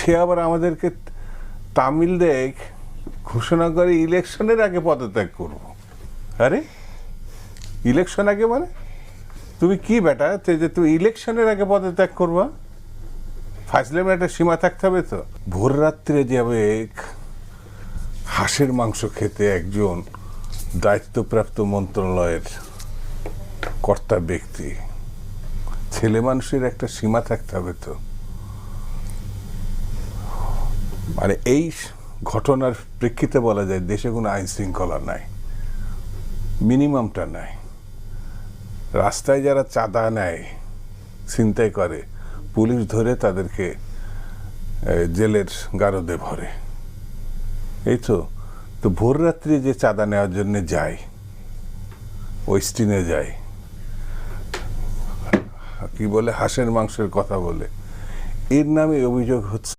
সে আবার আমাদেরকে তামিলদের ঘোষণা করে ইলেকশনের আগে পদত্যাগ করব। আরে ইলেকশন আগে মানে তুমি কি বেটা, যে তুমি ইলেকশনের আগে পদত্যাগ করবা? ফাইজলামের একটা সীমা থাকতে হবে তো। ভোর রাত্রে যাবে হাঁসের মাংস খেতে একজন দায়িত্বপ্রাপ্ত মন্ত্রণালয়ের কর্তা ব্যক্তি, ছেলে মানুষের একটা সীমা থাকতে হবে তো। মানে এই ঘটনার প্রেক্ষিতে বলা যায় দেশে কোনো আইন শৃঙ্খলা নাই, মিনিমামটা নাই। রাস্তায় যারা চাঁদা নেয়, ছিনতাই করে, পুলিশ ধরে তাদেরকে জেলের গারদে ভরে। এই তো ভোর রাত্রি যে চাঁদা নেওয়ার জন্য যায়, ওয়েস্টিনে যায়, কি বলে হাঁসের মাংসের কথা বলে, এর নামে অভিযোগ হচ্ছে